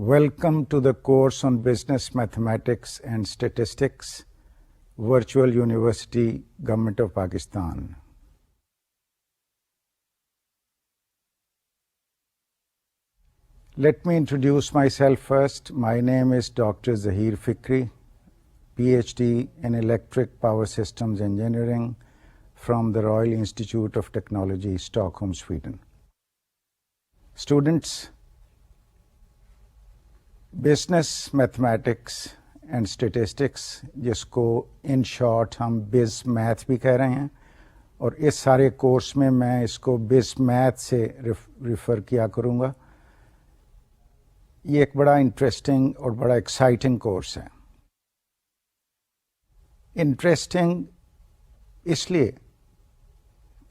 Welcome to the course on Business Mathematics and Statistics, Virtual University, Government of Pakistan. Let me introduce myself first. My name is Dr. Zahir Fikri, PhD in Electric Power Systems Engineering from the Royal Institute of Technology, Stockholm, Sweden. Students, business mathematics and statistics, جس کو in short ہم بز math بھی کہہ رہے ہیں، اور اس سارے کورس میں میں اس کو بز میتھ سے ریفر کیا کروں گا. یہ ایک بڑا انٹرسٹنگ اور بڑا ایکسائٹنگ کورس ہے. انٹرسٹنگ اس لیے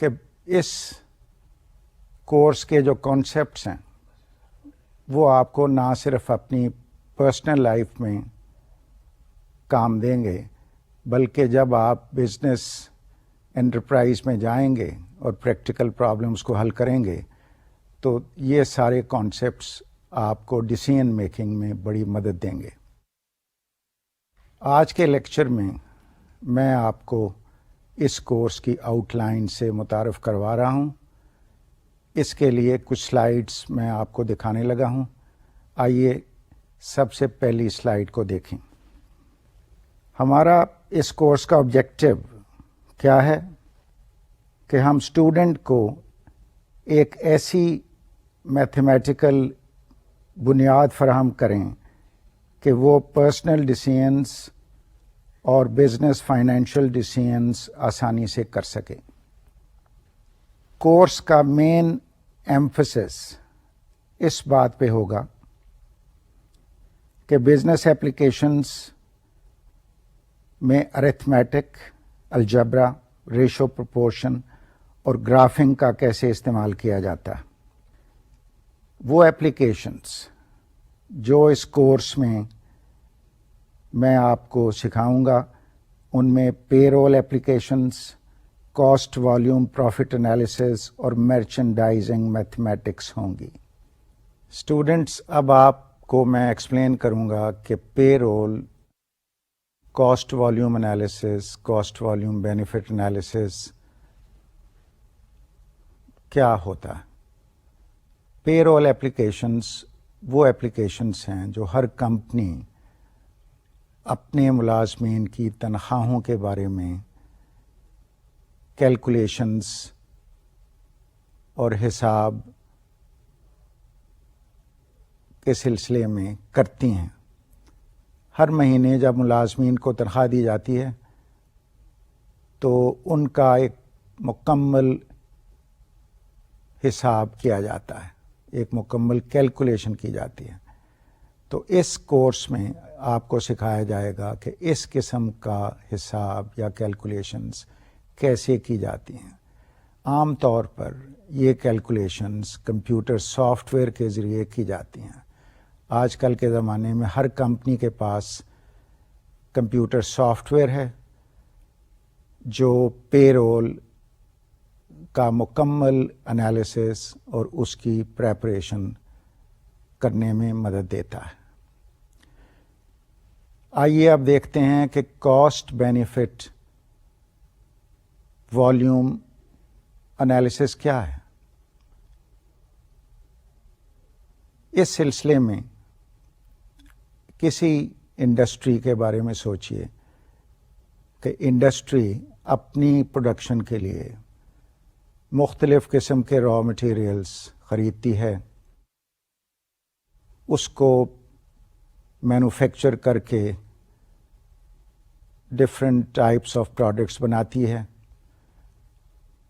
کہ اس کورس کے جو کانسیپٹس ہیں وہ آپ کو نہ صرف اپنی پرسنل لائف میں کام دیں گے، بلکہ جب آپ بزنس انٹرپرائز میں جائیں گے اور پریکٹیکل پرابلمس کو حل کریں گے تو یہ سارے کانسیپٹس آپ کو ڈیسیژن میکنگ میں بڑی مدد دیں گے. آج کے لیکچر میں میں آپ کو اس کورس کی آؤٹ لائن سے متعارف کروا رہا ہوں. اس کے لیے کچھ سلائیڈز میں آپ کو دکھانے لگا ہوں. آئیے سب سے پہلی سلائیڈ کو دیکھیں. ہمارا اس کورس کا آبجیکٹو کیا ہے کہ ہم اسٹوڈنٹ کو ایک ایسی میتھمیٹیکل بنیاد فراہم کریں کہ وہ پرسنل ڈیسیژنز اور بزنس فائنینشیل ڈیسیژنز آسانی سے کر سکے. کورس کا مین ایمفسس اس بات پہ ہوگا کہ بزنس ایپلیکیشنز میں ارتھمیٹک، الجبرا، ریشو پروپورشن اور گرافنگ کا کیسے استعمال کیا جاتا ہے. وہ ایپلیکیشنز جو اس کورس میں آپ کو سکھاؤں گا ان میں payroll applications, cost volume profit analysis اور مرچنڈائزنگ میتھمیٹکس ہوں گی. اسٹوڈنٹس، اب آپ کو میں ایکسپلین کروں گا کہ payroll, cost volume analysis, cost volume benefit analysis کیا ہوتا ہے. پے رول ایپلیکیشنز وہ ایپلیکیشنز ہیں جو ہر کمپنی اپنے ملازمین کی تنخواہوں کے بارے میں کیلکولیشنز اور حساب کے سلسلے میں کرتی ہیں. ہر مہینے جب ملازمین کو تنخواہ دی جاتی ہے تو ان کا ایک مکمل حساب کیا جاتا ہے، ایک مکمل کیلکولیشن کی جاتی ہے. تو اس کورس میں آپ کو سکھایا جائے گا کہ اس قسم کا حساب یا کیلکولیشنز کیسے کی جاتی ہیں. عام طور پر یہ کیلکولیشنز کمپیوٹر سافٹ ویئر کے ذریعے کی جاتی ہیں. آج کل کے زمانے میں ہر کمپنی کے پاس کمپیوٹر سافٹ ویئر ہے جو پے رول کا مکمل انالیسس اور اس کی پریپریشن کرنے میں مدد دیتا ہے. آئیے اب دیکھتے ہیں کہ کاسٹ بینیفٹ والیوم انالیسس کیا ہے. اس سلسلے میں کسی انڈسٹری کے بارے میں سوچئے کہ انڈسٹری اپنی پروڈکشن کے لیے مختلف قسم کے را مٹیریلز خریدتی ہے، اس کو مینوفیکچر کر کے ڈفرینٹ ٹائپس آف پروڈکٹس بناتی ہے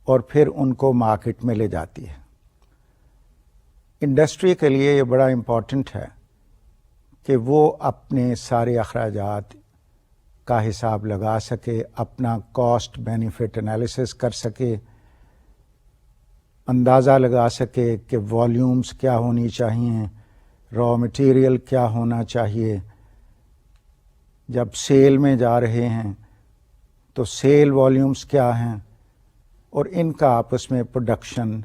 اور پھر ان کو مارکیٹ میں لے جاتی ہے. انڈسٹری کے لیے یہ بڑا امپورٹنٹ ہے کہ وہ اپنے سارے اخراجات کا حساب لگا سکے، اپنا کاسٹ بینیفٹ انالیسس کر سکے، اندازہ لگا سکے کہ والیومز کیا ہونی چاہیے، را مٹیریل کیا ہونا چاہیے. جب سیل میں جا رہے ہیں تو سیل والیومز کیا ہیں اور ان کا آپس میں پروڈکشن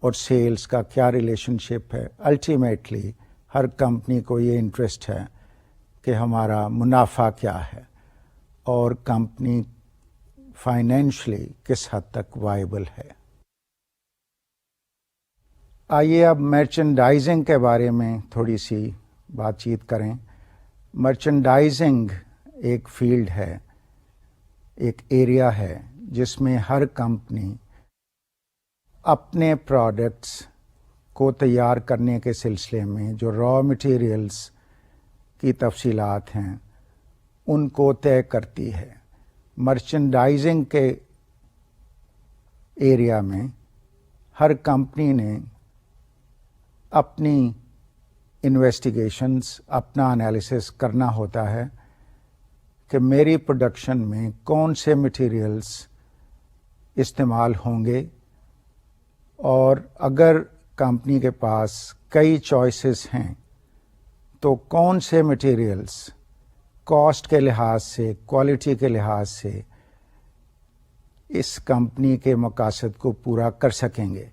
اور سیلز کا کیا ریلیشن شپ ہے. الٹیمیٹلی ہر کمپنی کو یہ انٹرسٹ ہے کہ ہمارا منافع کیا ہے اور کمپنی فائنینشلی کس حد تک وائبل ہے۔ آئیے اب مرچنڈائزنگ کے بارے میں تھوڑی سی بات چیت کریں۔ مرچنڈائزنگ ایک فیلڈ ہے، ایک ایریا ہے جس میں ہر کمپنی اپنے پروڈکٹس کو تیار کرنے کے سلسلے میں جو را مٹیریلز کی تفصیلات ہیں ان کو طے کرتی ہے۔ مرچنڈائزنگ کے ایریا میں ہر کمپنی نے اپنی انویسٹیگیشنز، اپنا انالیسس کرنا ہوتا ہے کہ میری پروڈکشن میں کون سے مٹیریلز استعمال ہوں گے، اور اگر کمپنی کے پاس کئی چوائسز ہیں تو کون سے مٹیریلز کاسٹ کے لحاظ سے، کوالٹی کے لحاظ سے اس کمپنی کے مقاصد کو پورا کر سکیں گے۔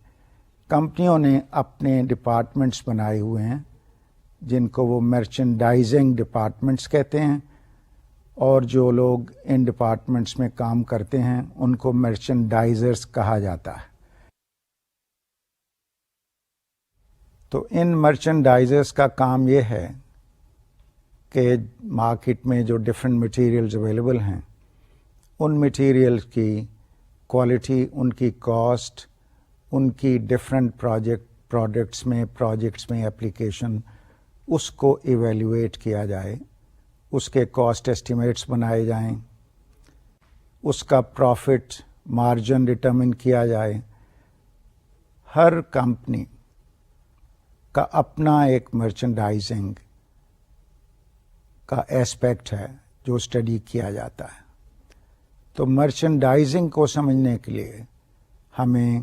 کمپنیوں نے اپنے ڈپارٹمنٹس بنائے ہوئے ہیں جن کو وہ مرچنڈائزنگ ڈپارٹمنٹس کہتے ہیں، اور جو لوگ ان ڈپارٹمنٹس میں کام کرتے ہیں ان کو مرچنڈائزرز کہا جاتا ہے۔ تو ان مرچنڈائزرز کا کام یہ ہے کہ مارکیٹ میں جو ڈفرینٹ مٹیریلز اویلیبل ہیں ان مٹیریل کی کوالٹی، ان کی کاسٹ، ان کی ڈفرینٹ پروجیکٹس میں اپلیکیشن، اس کو ایویلیویٹ کیا جائے، اس کے کاسٹ ایسٹیمیٹس بنائے جائیں، اس کا پروفٹ مارجن ڈٹرمن کیا جائے۔ ہر کمپنی کا اپنا ایک مرچنڈائزنگ کا ایسپیکٹ ہے جو اسٹڈی کیا جاتا ہے۔ تو مرچنڈائزنگ کو سمجھنے کے لیے ہمیں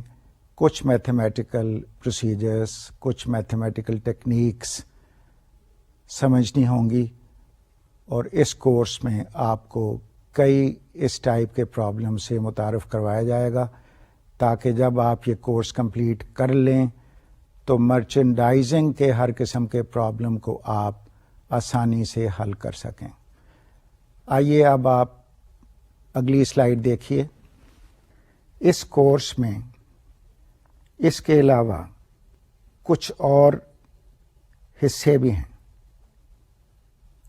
کچھ میتھمیٹیکل پروسیجرز، کچھ میتھمیٹیکل ٹیکنیکس سمجھنی ہوں گی، اور اس کورس میں آپ کو کئی اس ٹائپ کے پرابلم سے متعارف کروایا جائے گا تاکہ جب آپ یہ کورس کمپلیٹ کر لیں تو مرچنڈائزنگ کے ہر قسم کے پرابلم کو آپ آسانی سے حل کر سکیں۔ آئیے اب آپ اگلی سلائیڈ دیکھیے۔ اس کورس میں اس کے علاوہ کچھ اور حصے بھی ہیں،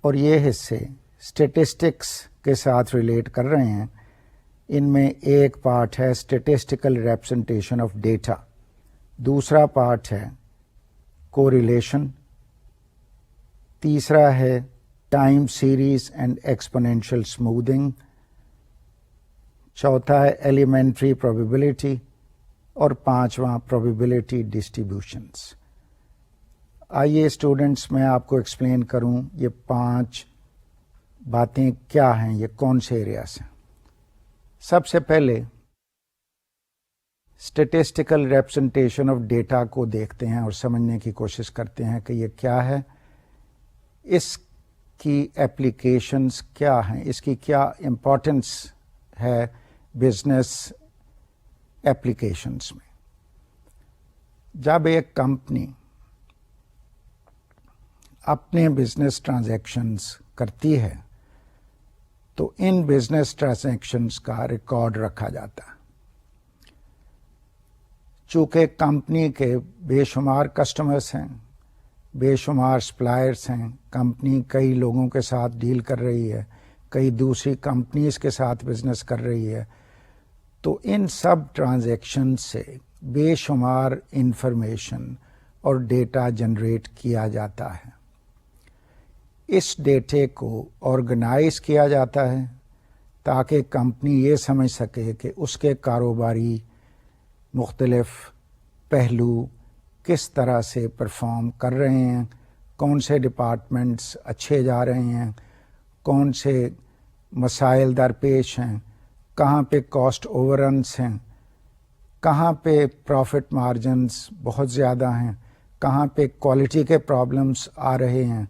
اور یہ حصے اسٹیٹسٹکس کے ساتھ ریلیٹ کر رہے ہیں۔ ان میں ایک پارٹ ہے اسٹیٹسٹیکل ریپرزنٹیشن آف ڈیٹا، دوسرا پارٹ ہے کوریلیشن، تیسرا ہے time series and exponential smoothing, چوتھا ہے ایلیمنٹری پروبیبلٹی، اور پانچواں پروبیبلٹی ڈسٹریبیوشنس۔ آئیے اسٹوڈنٹس میں آپ کو ایکسپلین کروں یہ 5 باتیں کیا ہیں، یہ کون سے ایریاز ہیں۔ سب سے پہلے اسٹیٹسٹیکل ریپرزنٹیشن آف ڈیٹا کو دیکھتے ہیں اور سمجھنے کی کوشش کرتے ہیں کہ یہ کیا ہے، اس کی ایپلیکیشنز کیا ہیں، اس کی کیا امپورٹنس ہے بزنس ایپلیکیشنز میں۔ جب ایک کمپنی اپنے بزنس ٹرانزیکشنز کرتی ہے تو ان بزنس ٹرانزیکشنز کا ریکارڈ رکھا جاتا ہے۔ چونکہ کمپنی کے بے شمار کسٹمرز ہیں، بے شمار سپلائرز ہیں، کمپنی کئی لوگوں کے ساتھ ڈیل کر رہی ہے، کئی دوسری کمپنیز کے ساتھ بزنس کر رہی ہے، تو ان سب ٹرانزیکشن سے بے شمار انفارمیشن اور ڈیٹا جنریٹ کیا جاتا ہے۔ اس ڈیٹے کو آرگنائز کیا جاتا ہے تاکہ کمپنی یہ سمجھ سکے کہ اس کے کاروباری مختلف پہلو کس طرح سے پرفارم کر رہے ہیں، کون سے ڈپارٹمنٹس اچھے جا رہے ہیں، کون سے مسائل درپیش ہیں، کہاں پہ کاسٹ اوور رنس ہیں، کہاں پہ پروفٹ مارجنز بہت زیادہ ہیں، کہاں پہ کوالٹی کے پرابلمس آ رہے ہیں۔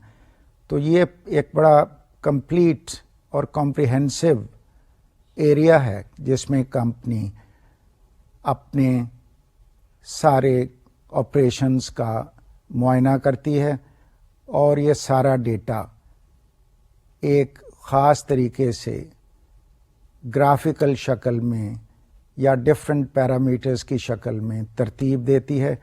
تو یہ ایک بڑا کمپلیٹ اور کمپریہنسو ایریا ہے جس میں کمپنی اپنے سارے آپریشنز کا معائنہ کرتی ہے اور یہ سارا ڈیٹا ایک خاص طریقے سے گرافیکل شکل میں یا ڈفرینٹ پیرامیٹرز کی شکل میں ترتیب دیتی ہے.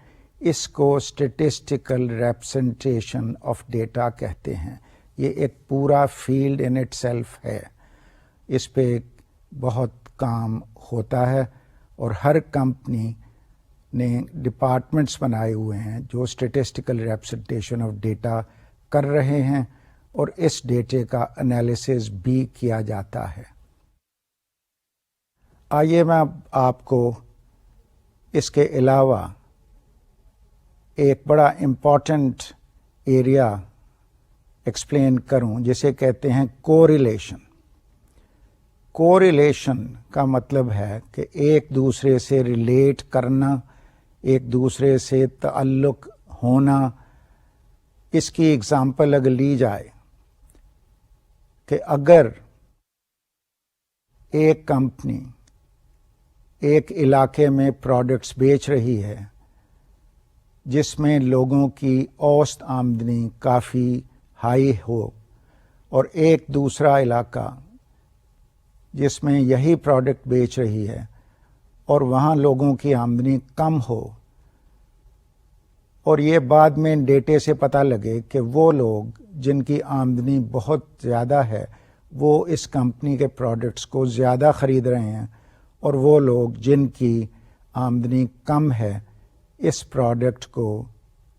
اس کو اسٹیٹسٹیکل ریپرزنٹیشن آف ڈیٹا کہتے ہیں. یہ ایک پورا فیلڈ ان اٹ سیلف ہے. اس پہ بہت کام ہوتا ہے اور ہر کمپنی نے ڈپارٹمنٹس بنائے ہوئے ہیں جو اسٹیٹسٹیکل ریپرزنٹیشن آف ڈیٹا کر رہے ہیں اور اس ڈیٹے کا انالیسز بھی کیا جاتا ہے. آئیے میں آپ کو اس کے علاوہ ایک بڑا امپورٹنٹ ایریا ایکسپلین کروں جسے کہتے ہیں کوریلیشن. کوریلیشن کا مطلب ہے کہ ایک دوسرے سے ریلیٹ کرنا، ایک دوسرے سے تعلق ہونا. اس کی ایگزامپل اگر لی جائے کہ اگر ایک کمپنی ایک علاقے میں پروڈکٹس بیچ رہی ہے جس میں لوگوں کی اوسط آمدنی کافی ہائی ہو، اور ایک دوسرا علاقہ جس میں یہی پروڈکٹ بیچ رہی ہے اور وہاں لوگوں کی آمدنی کم ہو، اور یہ بعد میں ڈیٹے سے پتہ لگے کہ وہ لوگ جن کی آمدنی بہت زیادہ ہے وہ اس کمپنی کے پروڈکٹس کو زیادہ خرید رہے ہیں، اور وہ لوگ جن کی آمدنی کم ہے اس پروڈکٹ کو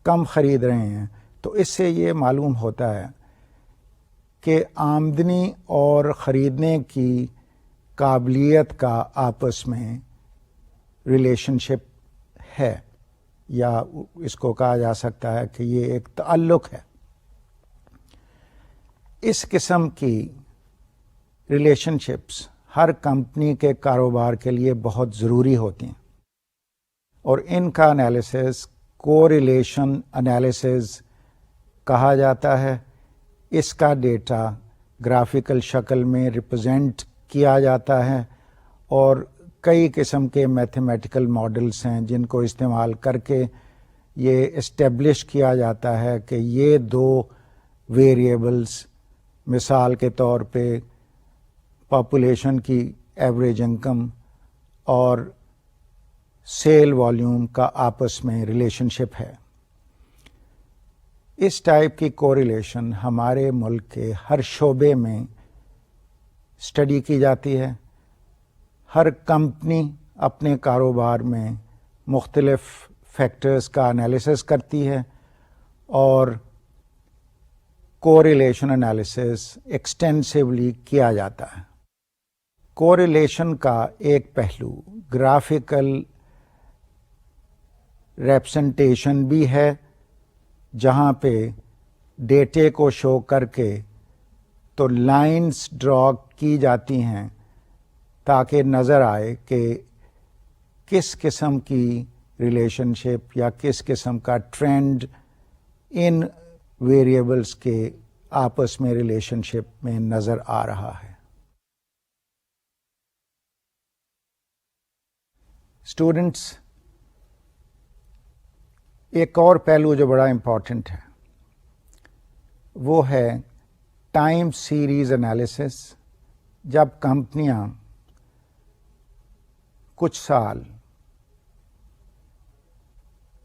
کم خرید رہے ہیں، تو اس سے یہ معلوم ہوتا ہے کہ آمدنی اور خریدنے کی قابلیت کا آپس میں ریلیشن شپ ہے، یا اس کو کہا جا سکتا ہے کہ یہ ایک تعلق ہے. اس قسم کی ریلیشن شپس ہر کمپنی کے کاروبار کے لیے بہت ضروری ہوتی ہیں، اور ان کا انالیسز کوریلیشن انالیسز کہا جاتا ہے. اس کا ڈیٹا گرافیکل شکل میں ریپرزینٹ کیا جاتا ہے، اور کئی قسم کے میتھمیٹیکل ماڈلز ہیں جن کو استعمال کر کے یہ اسٹیبلش کیا جاتا ہے کہ یہ دو ویریبلز، مثال کے طور پہ پاپولیشن کی ایوریج انکم اور سیل والیوم کا آپس میں ریلیشن شپ ہے. اس ٹائپ کی کوریلیشن ہمارے ملک کے ہر شعبے میں اسٹڈی کی جاتی ہے. ہر کمپنی اپنے کاروبار میں مختلف فیکٹرز کا انالیسس کرتی ہے، اور کوریلیشن انالیسس ایکسٹینسولی کیا جاتا ہے. کوریلیشن کا ایک پہلو گرافیکل ریپرزنٹیشن بھی ہے، جہاں پہ ڈیٹے کو شو کر کے تو لائنز ڈرا کی جاتی ہیں تاکہ نظر آئے کہ کس قسم کی ریلیشن شپ یا کس قسم کا ٹرینڈ ان ویریبلز کے آپس میں ریلیشن شپ میں نظر آ رہا ہے. اسٹوڈنٹس، ایک اور پہلو جو بڑا امپورٹنٹ ہے وہ ہے ٹائم سیریز انالیسس. جب کمپنیاں کچھ سال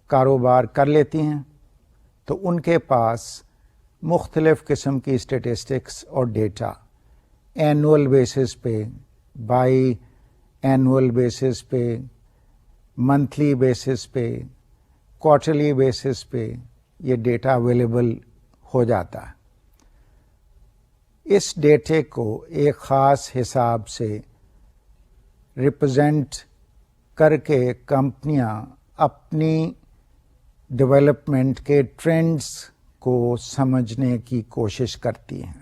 کاروبار کر لیتی ہیں تو ان کے پاس مختلف قسم کی اسٹیٹسٹکس اور ڈیٹا اینول بیسس پہ، بائی اینول بیسس پہ، منتھلی بیسس پہ، کوارٹرلی بیسس پہ یہ ڈیٹا اویلیبل ہو جاتا ہے. اس ڈیٹے کو ایک خاص حساب سے ریپرزینٹ کر کے کمپنیاں اپنی ڈیولپمنٹ کے ٹرینڈز کو سمجھنے کی کوشش کرتی ہیں.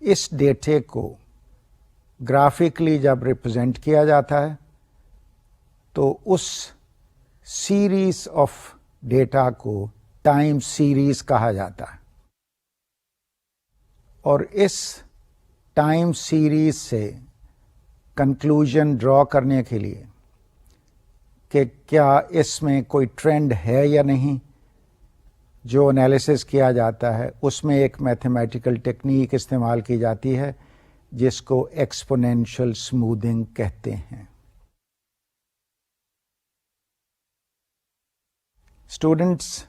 اس ڈیٹے کو گرافکلی جب ریپرزینٹ کیا جاتا ہے تو اس سیریز آف ڈیٹا کو ٹائم سیریز کہا جاتا ہے، اور اس ٹائم سیریز سے کنکلوژن ڈرا کرنے کے لیے کہ کیا اس میں کوئی ٹرینڈ ہے یا نہیں، جو انالیسس کیا جاتا ہے اس میں ایک میتھمیٹیکل ٹیکنیک استعمال کی جاتی ہے جس کو ایکسپونینشیل اسموتھنگ کہتے ہیں. اسٹوڈنٹس،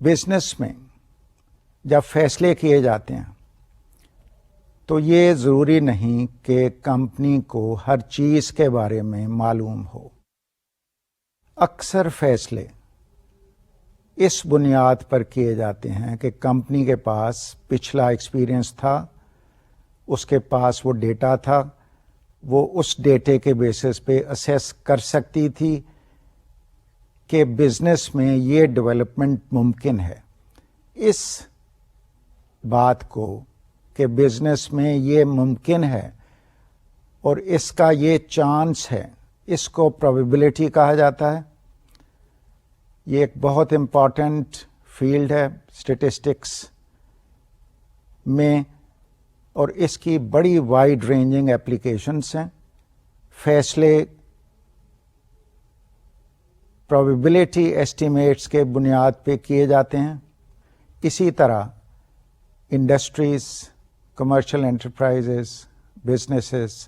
بزنس میں جب فیصلے کیے جاتے ہیں تو یہ ضروری نہیں کہ کمپنی کو ہر چیز کے بارے میں معلوم ہو. اکثر فیصلے اس بنیاد پر کیے جاتے ہیں کہ کمپنی کے پاس پچھلا ایکسپیرئنس تھا، اس کے پاس وہ ڈیٹا تھا، وہ اس ڈیٹے کے بیسس پہ اسیس کر سکتی تھی کہ بزنس میں یہ ڈیولپمنٹ ممکن ہے. اس بات کو کہ بزنس میں یہ ممکن ہے اور اس کا یہ چانس ہے، اس کو پروبیبلٹی کہا جاتا ہے. یہ ایک بہت امپورٹنٹ فیلڈ ہے اسٹیٹسٹکس میں، اور اس کی بڑی وائڈ رینجنگ اپلیکیشنس ہیں. فیصلے پروبیبلٹی ایسٹیمیٹس کے بنیاد پہ کیے جاتے ہیں. اسی طرح industries, commercial enterprises, businesses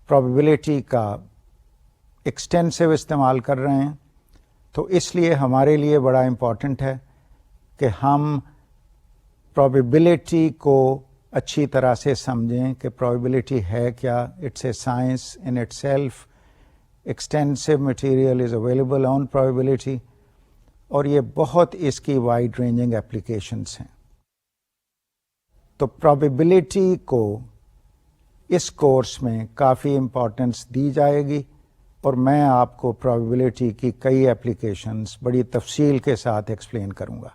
probability کا ایکسٹینسو استعمال کر رہے ہیں. تو اس لیے ہمارے لیے بڑا امپورٹنٹ ہے کہ ہم پروبیبلٹی کو اچھی طرح سے سمجھیں کہ پروبیبلٹی ہے کیا. It's a science in itself. Extensive material is available on probability, اور یہ بہت اس کی وائڈ رینجنگ اپلیکیشنس ہیں. تو پروبیبلٹی کو اس کورس میں کافی امپورٹنس دی جائے گی، اور میں آپ کو پروبیبلٹی کی کئی اپلیکیشنز بڑی تفصیل کے ساتھ ایکسپلین کروں گا.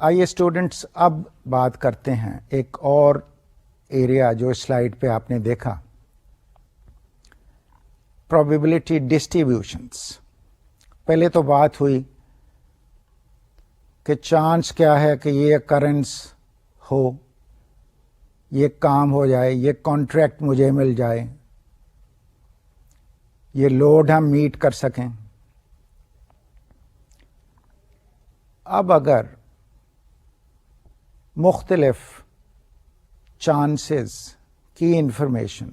آئیے اسٹوڈنٹس اب بات کرتے ہیں ایک اور ایریا جو سلائیڈ پہ آپ نے دیکھا، پروبیبلٹی ڈسٹریبیوشنز. پہلے تو بات ہوئی کہ چانس کیا ہے کہ یہ اکرنس ہو، یہ کام ہو جائے، یہ کانٹریکٹ مجھے مل جائے، یہ لوڈ ہم میٹ کر سکیں. اب اگر مختلف چانسز کی انفارمیشن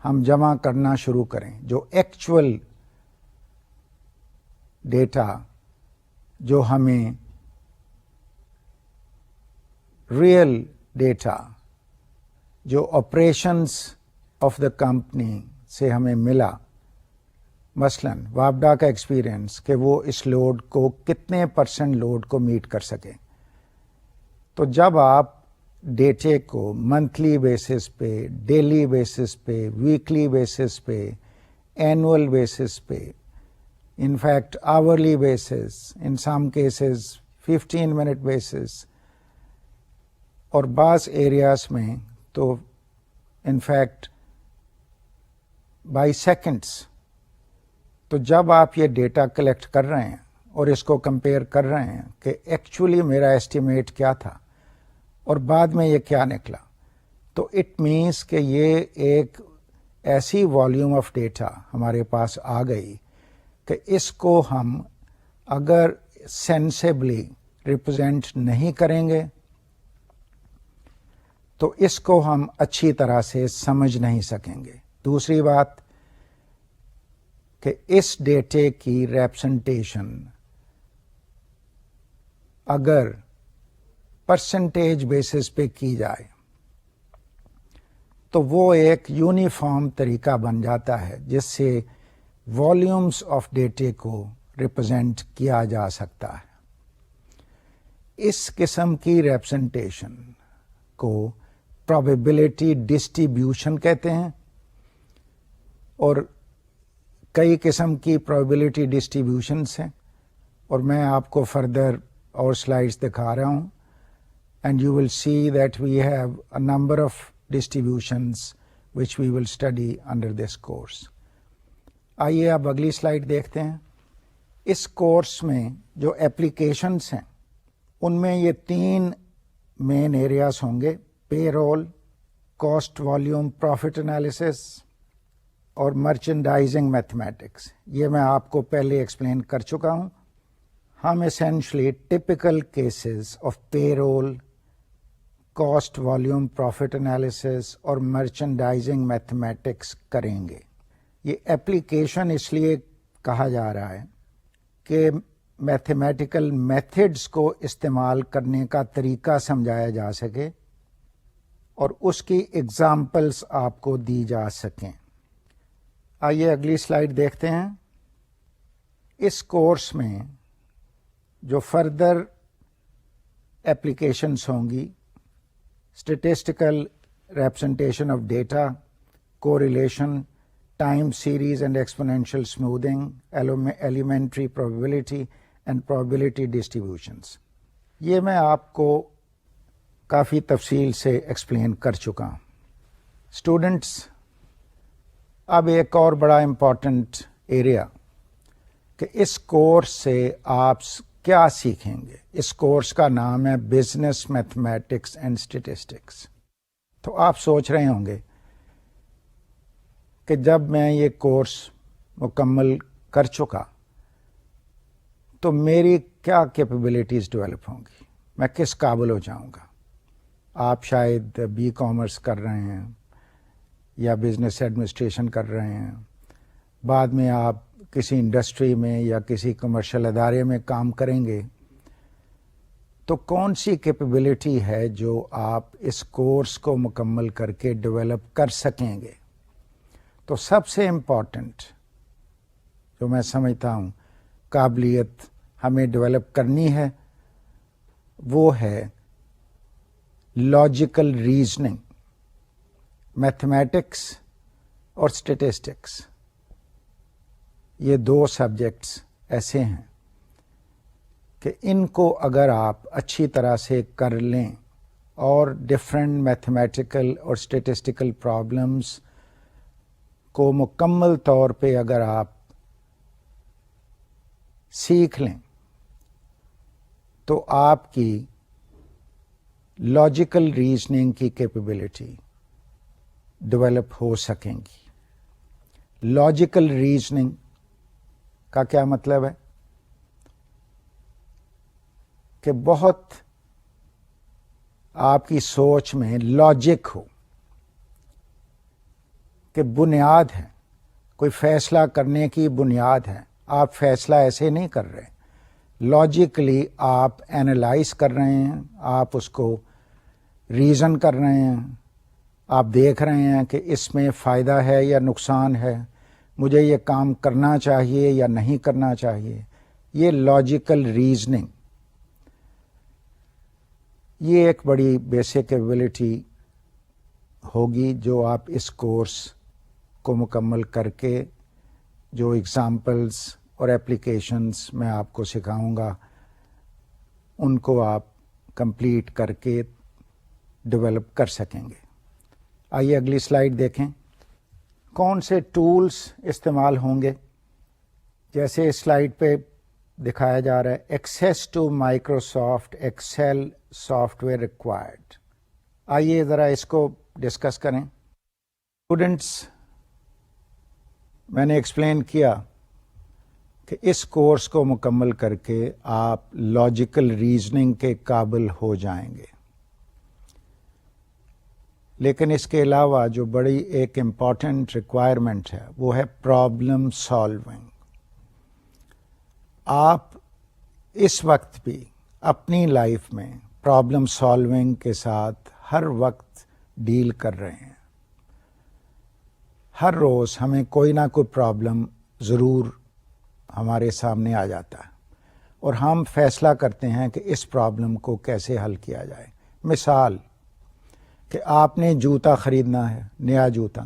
ہم جمع کرنا شروع کریں، جو ایکچوئل ڈیٹا جو ہمیں ریئل ڈیٹا جو آپریشنز آف دا کمپنی سے ہمیں ملا، مثلاً وابڈا کا ایکسپیرئنس کہ وہ اس لوڈ کو کتنے % لوڈ کو میٹ کر سکے. تو جب آپ ڈیٹے کو منتھلی بیسس پہ، ڈیلی بیسس پہ، ویکلی بیسس پہ، اینول بیسس پہ، in fact hourly basis, in some cases 15 minute basis, اور بعض ایریاز میں تو ان فیکٹ بائی سیکنڈس. تو جب آپ یہ ڈیٹا کلیکٹ کر رہے ہیں اور اس کو کمپیئر کر رہے ہیں کہ ایکچولی میرا ایسٹیمیٹ کیا تھا اور بعد میں یہ کیا نکلا، تو اٹ مینس کہ یہ ایک ایسی والیوم آف ڈیٹا ہمارے پاس آ گئی کہ اس کو ہم اگر سینسبلی ریپرزینٹ نہیں کریں گے تو اس کو ہم اچھی طرح سے سمجھ نہیں سکیں گے. دوسری بات کہ اس ڈیٹے کی ریپرزنٹیشن اگر پرسنٹیج بیسس پہ کی جائے تو وہ ایک یونیفارم طریقہ بن جاتا ہے جس سے والیومز آف ڈیٹے کو ریپرزینٹ کیا جا سکتا ہے. اس قسم کی ریپرزنٹیشن کو پروبیبلٹی ڈسٹریبیوشن کہتے ہیں، اور کئی قسم کی پروبیبلٹی ڈسٹریبیوشنس ہیں، اور میں آپ کو فردر اور سلائڈس دکھا رہا ہوں. And you will see that we have a number of distributions which we will study under this course. آئیے اب اگلی سلائڈ دیکھتے ہیں. اس کورس میں جو اپلیکیشنس ہیں ان میں یہ 3 مین ایریاز ہوں گے: payroll, cost volume profit analysis, اور مرچنڈائزنگ میتھمیٹکس، یہ میں آپ کو پہلے ایکسپلین کر چکا ہوں. ہم essentially typical cases of payroll, cost volume profit analysis اور مرچنڈائزنگ میتھمیٹکس کریں گے. یہ ایپلیکیشن اس لیے کہا جا رہا ہے کہ میتھمیٹیکل میتھڈس کو استعمال کرنے کا طریقہ سمجھایا جا سکے اور اس کی ایگزامپلس آپ کو دی جا سکیں. آئیے اگلی سلائیڈ دیکھتے ہیں. اس کورس میں جو فردر ایپلیکیشنس ہوں گی، statistical representation of data, correlation, time series and exponential smoothing, elementary probability and probability distributions, یہ میں آپ کو کافی تفصیل سے ایکسپلین کر چکا ہوں. اسٹوڈنٹس، اب ایک اور بڑا امپورٹنٹ ایریا کہ اس کورس سے آپ کیا سیکھیں گے. اس کورس کا نام ہے بزنس میتھمیٹکس اینڈ اسٹیٹسٹکس. تو آپ سوچ رہے ہوں گے کہ جب میں یہ کورس مکمل کر چکا تو میری کیا کیپیبلٹیز ڈیولپ ہوں گی، میں کس قابل ہو جاؤں گا. آپ شاید بی کامرس کر رہے ہیں یا بزنس ایڈمنسٹریشن کر رہے ہیں، بعد میں آپ کسی انڈسٹری میں یا کسی کمرشل ادارے میں کام کریں گے، تو کون سی کیپیبلٹی ہے جو آپ اس کورس کو مکمل کر کے ڈیولپ کر سکیں گے. تو سب سے امپورٹنٹ جو میں سمجھتا ہوں قابلیت ہمیں ڈیولپ کرنی ہے وہ ہے لاجیکل ریزننگ. میتھمیٹکس اور اسٹیٹسٹکس یہ دو سبجیکٹس ایسے ہیں کہ ان کو اگر آپ اچھی طرح سے کر لیں اور ڈفرینٹ میتھمیٹیکل اور اسٹیٹسٹیکل پرابلمس کو مکمل طور پہ اگر آپ سیکھ لیں تو آپ کی لاجیکل ریزننگ کی کیپیبلٹی ڈیولپ ہو سکیں گی. لاجیکل ریزننگ کا کیا مطلب ہے کہ بہت آپ کی سوچ میں لاجک ہو، کہ بنیاد ہے، کوئی فیصلہ کرنے کی بنیاد ہے. آپ فیصلہ ایسے نہیں کر رہے، لاجیکلی آپ اینالائز کر رہے ہیں، آپ اس کو ریزن کر رہے ہیں، آپ دیکھ رہے ہیں کہ اس میں فائدہ ہے یا نقصان ہے، مجھے یہ کام کرنا چاہیے یا نہیں کرنا چاہیے. یہ لاجیکل ریزننگ، یہ ایک بڑی بیسک ایبلٹی ہوگی جو آپ اس کورس کو مکمل کر کے جو ایگزامپلس اور ایپلیکیشنس میں آپ کو سکھاؤں گا ان کو آپ کمپلیٹ کر کے ڈیولپ کر سکیں گے. آئیے اگلی سلائیڈ دیکھیں. کون سے ٹولز استعمال ہوں گے؟ جیسے اس سلائیڈ پہ دکھایا جا رہا ہے، access to Microsoft Excel software required. آئیے ذرا اس کو ڈسکس کریں. اسٹوڈنٹس، میں نے ایکسپلین کیا کہ اس کورس کو مکمل کر کے آپ لاجیکل ریزننگ کے قابل ہو جائیں گے، لیکن اس کے علاوہ جو بڑی ایک امپورٹنٹ ریکوائرمنٹ ہے وہ ہے پرابلم سالونگ. آپ اس وقت بھی اپنی لائف میں پرابلم سالونگ کے ساتھ ہر وقت ڈیل کر رہے ہیں. ہر روز ہمیں کوئی نہ کوئی پرابلم ضرور ہمارے سامنے آ جاتا ہے اور ہم فیصلہ کرتے ہیں کہ اس پرابلم کو کیسے حل کیا جائے. مثال کہ آپ نے جوتا خریدنا ہے، نیا جوتا،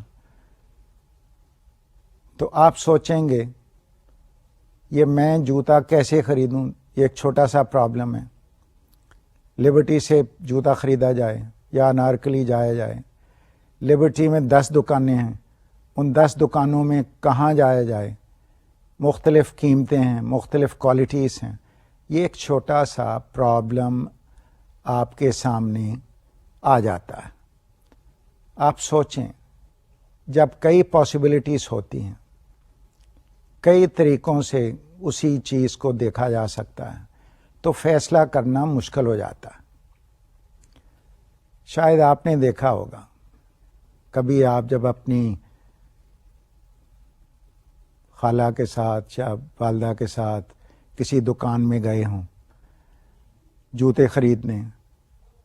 تو آپ سوچیں گے یہ میں جوتا کیسے خریدوں. یہ ایک چھوٹا سا پرابلم ہے. لبرٹی سے جوتا خریدا جائے یا انارکلی جایا جائے. لبرٹی میں 10 دکانیں ہیں، ان 10 دکانوں میں کہاں جایا جائے؟ مختلف قیمتیں ہیں، مختلف کوالٹیز ہیں. یہ ایک چھوٹا سا پرابلم آپ کے سامنے آ جاتا ہے. آپ سوچیں جب کئی پاسبلٹیز ہوتی ہیں، کئی طریقوں سے اسی چیز کو دیکھا جا سکتا ہے، تو فیصلہ کرنا مشکل ہو جاتا ہے۔ شاید آپ نے دیکھا ہوگا، کبھی آپ جب اپنی خالہ کے ساتھ یا والدہ کے ساتھ کسی دکان میں گئے ہوں جوتے خریدنے،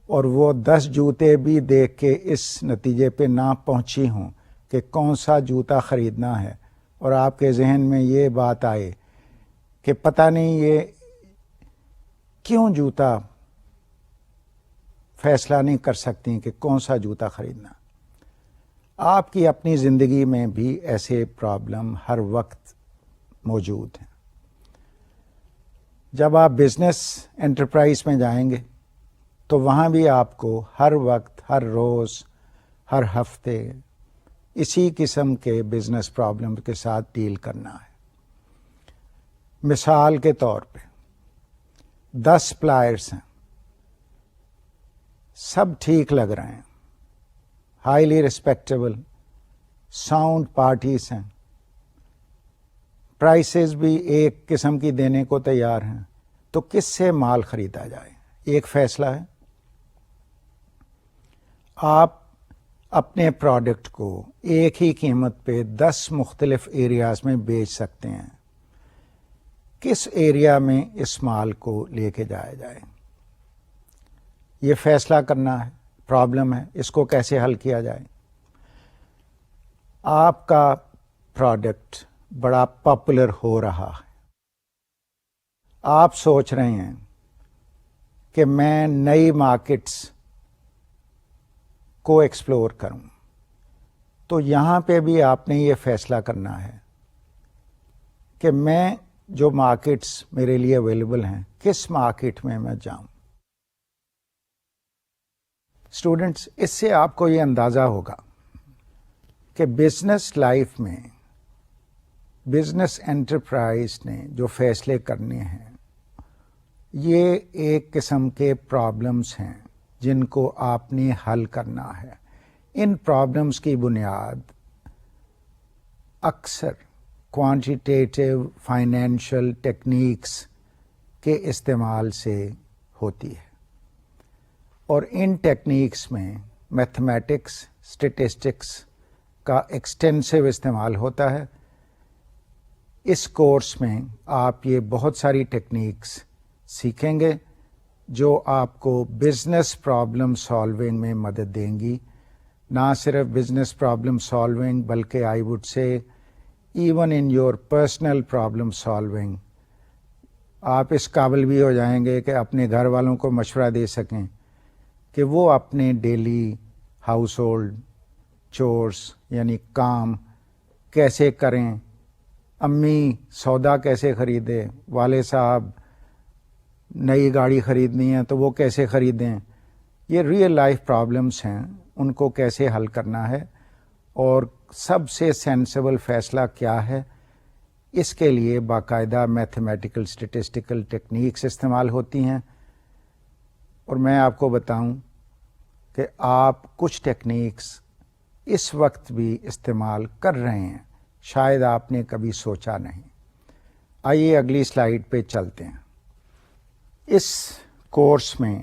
اور وہ 10 جوتے بھی دیکھ کے اس نتیجے پہ نہ پہنچی ہوں کہ کون سا جوتا خریدنا ہے، اور آپ کے ذہن میں یہ بات آئے کہ پتہ نہیں یہ کیوں جوتا فیصلہ نہیں کر سکتی کہ کون سا جوتا خریدنا۔ آپ کی اپنی زندگی میں بھی ایسے پرابلم ہر وقت موجود ہیں۔ جب آپ بزنس انٹرپرائز میں جائیں گے تو وہاں بھی آپ کو ہر وقت، ہر روز، ہر ہفتے اسی قسم کے بزنس پرابلم کے ساتھ ڈیل کرنا ہے۔ مثال کے طور پہ 10 سپلائرس ہیں، سب ٹھیک لگ رہے ہیں، ہائیلی ریسپیکٹیبل، ساؤنڈ پارٹیز ہیں، پرائسز بھی ایک قسم کی دینے کو تیار ہیں، تو کس سے مال خریدا جائے؟ ایک فیصلہ ہے۔ آپ اپنے پروڈکٹ کو ایک ہی قیمت پہ 10 مختلف ایریاز میں بیچ سکتے ہیں، کس ایریا میں اس مال کو لے کے جایا جائے؟ یہ فیصلہ کرنا ہے، پرابلم ہے، اس کو کیسے حل کیا جائے؟ آپ کا پروڈکٹ بڑا پاپولر ہو رہا ہے، آپ سوچ رہے ہیں کہ میں نئی مارکیٹس کو ایکسپلور کروں، تو یہاں پہ بھی آپ نے یہ فیصلہ کرنا ہے کہ میں جو مارکیٹس میرے لیے اویلیبل ہیں، کس مارکیٹ میں میں جاؤں۔ اسٹوڈنٹس، اس سے آپ کو یہ اندازہ ہوگا کہ بزنس لائف میں بزنس انٹرپرائز نے جو فیصلے کرنے ہیں، یہ ایک قسم کے پرابلمس ہیں جن کو آپ نے حل کرنا ہے۔ ان پرابلمس کی بنیاد اکثر کوانٹیٹیو فائنینشیل ٹیکنیکس کے استعمال سے ہوتی ہے، اور ان ٹیکنیکس میں میتھمیٹکس، اسٹیٹسٹکس کا ایکسٹینسو استعمال ہوتا ہے۔ اس کورس میں آپ یہ بہت ساری ٹیکنیکس سیکھیں گے جو آپ کو بزنس پرابلم سالونگ میں مدد دیں گی۔ نہ صرف بزنس پرابلم سالونگ، بلکہ I would say even in your personal problem solving آپ اس قابل بھی ہو جائیں گے کہ اپنے گھر والوں کو مشورہ دے سکیں کہ وہ اپنے ڈیلی ہاؤس ہولڈ چورس یعنی کام کیسے کریں، امی سودا کیسے خریدے، والد صاحب نئی گاڑی خریدنی ہے تو وہ کیسے خریدیں۔ یہ ریئل لائف پرابلمس ہیں، ان کو کیسے حل کرنا ہے، اور سب سے سینسیبل فیصلہ کیا ہے، اس کے لیے باقاعدہ میتھمیٹیکل اسٹیٹسٹیکل ٹیکنیکس استعمال ہوتی ہیں۔ اور میں آپ کو بتاؤں کہ آپ کچھ ٹیکنیکس اس وقت بھی استعمال کر رہے ہیں، شاید آپ نے کبھی سوچا نہیں۔ آئیے اگلی سلائیڈ پہ چلتے ہیں۔ اس کورس میں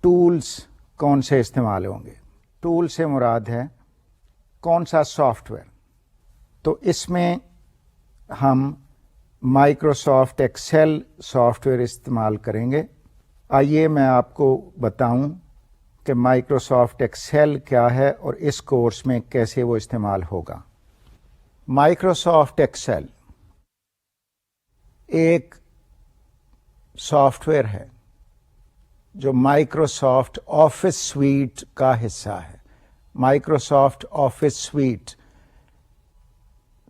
ٹولز کون سے استعمال ہوں گے؟ ٹول سے مراد ہے کون سا سافٹ ویئر؟ تو اس میں ہم مائکروسافٹ ایکسل سافٹ ویئر استعمال کریں گے۔ آئیے میں آپ کو بتاؤں کہ مائکروسافٹ ایکسل کیا ہے اور اس کورس میں کیسے وہ استعمال ہوگا۔ مائکروسافٹ ایکسل ایک سافٹ ویئر ہے جو مائکروسافٹ آفس سویٹ کا حصہ ہے۔ مائکروسافٹ آفس سویٹ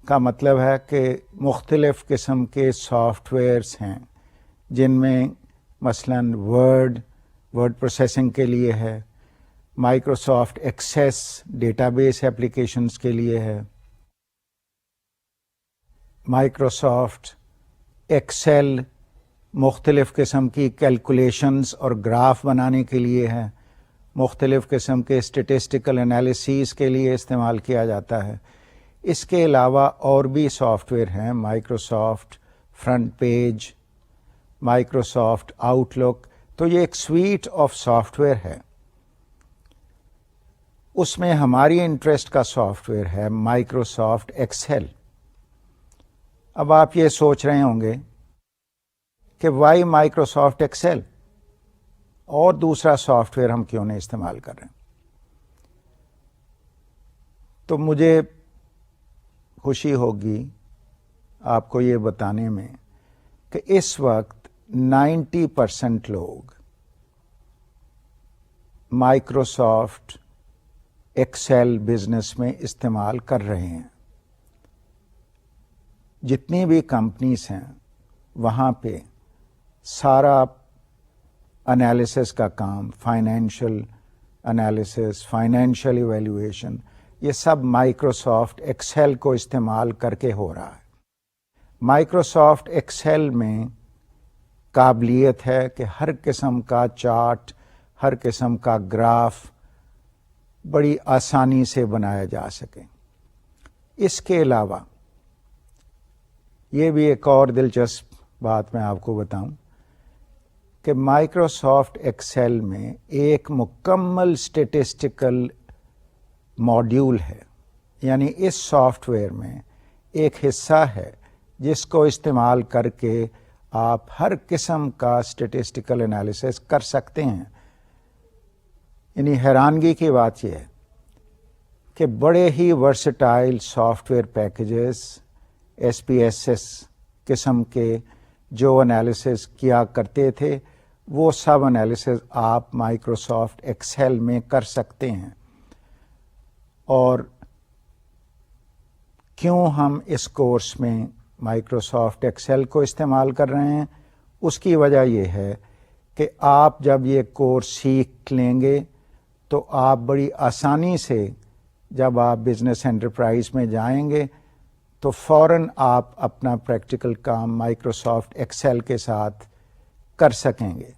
کا مطلب ہے کہ مختلف قسم کے سافٹ ویئرس ہیں جن میں مثلاً ورڈ پروسیسنگ کے لیے ہے، Microsoft access data base applications کے لیے ہے، مائکروسافٹ ایکسل مختلف قسم کی کیلکولیشنز اور گراف بنانے کے لیے ہے، مختلف قسم کے اسٹیٹسٹیکل انالیسیز کے لیے استعمال کیا جاتا ہے. اس کے علاوہ اور بھی سافٹ ویئر ہیں، Microsoft FrontPage, Microsoft Outlook. تو یہ ایک سویٹ آف سافٹ ویئر ہے. اس میں ہماری انٹرسٹ کا سافٹ ویئر ہے مائکروسافٹ ایکسل. اب آپ یہ سوچ رہے ہوں گے کہ وائی مائکروسافٹ ایکسل، اور دوسرا سافٹ ویئر ہم کیوں نہیں استعمال کر رہے ہیں؟ تو مجھے خوشی ہوگی آپ کو یہ بتانے میں کہ اس وقت 90% لوگ مائکروسافٹ ایکسل بزنس میں استعمال کر رہے ہیں. جتنی بھی کمپنیز ہیں وہاں پہ سارا انالیسس کا کام، فائنینشیل انالیسس، فائنینشیل ایویلویشن، یہ سب مائکروسافٹ ایکسل کو استعمال کر کے ہو رہا ہے. مائکروسافٹ ایکسل میں قابلیت ہے کہ ہر قسم کا چارٹ، ہر قسم کا گراف بڑی آسانی سے بنایا جا سکے. اس کے علاوہ یہ بھی ایک اور دلچسپ بات میں آپ کو بتاؤں کہ مائکروسافٹ ایکسل میں ایک مکمل اسٹیٹسٹیکل ماڈیول ہے. یعنی اس سافٹ ویئر میں ایک حصہ ہے جس کو استعمال کر کے آپ ہر قسم کا اسٹیٹسٹیکل انالیسس کر سکتے ہیں. یعنی حیرانگی کی بات یہ ہے کہ بڑے ہی versatile software packages, S P S S قسم کے جو انالیسس کیا کرتے تھے، وہ سب انالیسس آپ مائکروسافٹ ایکسل میں کر سکتے ہیں. اور کیوں ہم اس کورس میں مائکروسافٹ ایکسل کو استعمال کر رہے ہیں؟ اس کی وجہ یہ ہے کہ آپ جب یہ کورس سیکھ لیں گے تو آپ بڑی آسانی سے جب آپ بزنس انٹرپرائز میں جائیں گے تو فوراً آپ اپنا پریکٹیکل کام مائکروسافٹ ایکسل کے ساتھ کر سکیں گے.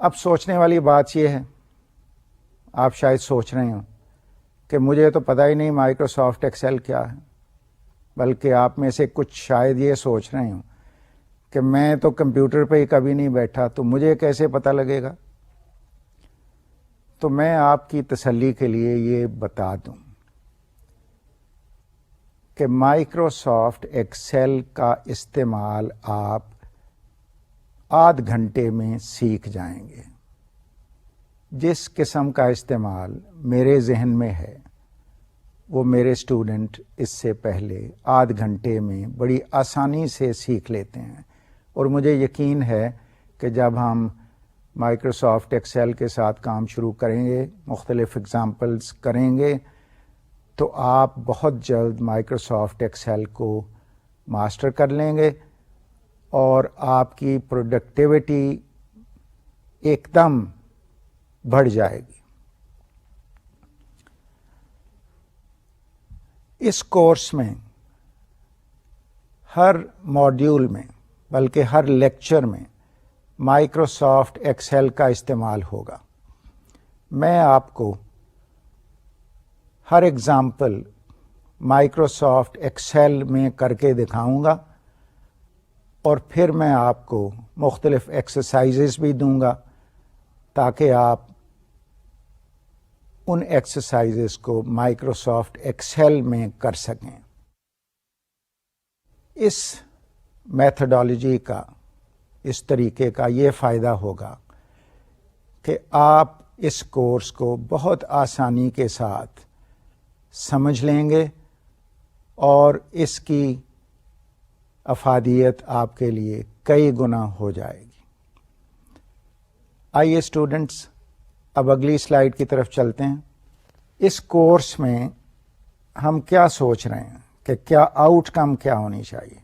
اب سوچنے والی بات یہ ہے، آپ شاید سوچ رہے ہوں کہ مجھے تو پتہ ہی نہیں مائکروسافٹ ایکسل کیا ہے، بلکہ آپ میں سے کچھ شاید یہ سوچ رہے ہوں کہ میں تو کمپیوٹر پہ ہی کبھی نہیں بیٹھا، تو مجھے کیسے پتہ لگے گا؟ تو میں آپ کی تسلی کے لیے یہ بتا دوں کہ مائکروسافٹ ایکسل کا استعمال آپ آدھ گھنٹے میں سیکھ جائیں گے. جس قسم کا استعمال میرے ذہن میں ہے وہ میرے اسٹوڈنٹ اس سے پہلے آدھ گھنٹے میں بڑی آسانی سے سیکھ لیتے ہیں. اور مجھے یقین ہے کہ جب ہم مائکروسافٹ ایکسل کے ساتھ کام شروع کریں گے، مختلف اگزامپلز کریں گے، تو آپ بہت جلد مائکروسافٹ ایکسل کو ماسٹر کر لیں گے اور آپ کی پروڈکٹیوٹی ایک دم بڑھ جائے گی. اس کورس میں ہر ماڈیول میں، بلکہ ہر لیکچر میں مائکروسافٹ ایکسل کا استعمال ہوگا. میں آپ کو ہر ایگزامپل مائکروسافٹ ایکسل میں کر کے دکھاؤں گا اور پھر میں آپ کو مختلف ایکسرسائزز بھی دوں گا تاکہ آپ ان ایکسرسائزز کو مائکروسافٹ ایکسل میں کر سکیں. اس میتھڈالوجی کا، اس طریقے کا یہ فائدہ ہوگا کہ آپ اس کورس کو بہت آسانی کے ساتھ سمجھ لیں گے اور اس کی افادیت آپ کے لیے کئی گنا ہو جائے گی. آئیے اسٹوڈنٹس اب اگلی سلائیڈ کی طرف چلتے ہیں. اس کورس میں ہم کیا سوچ رہے ہیں کہ کیا آؤٹ کم کیا ہونی چاہیے،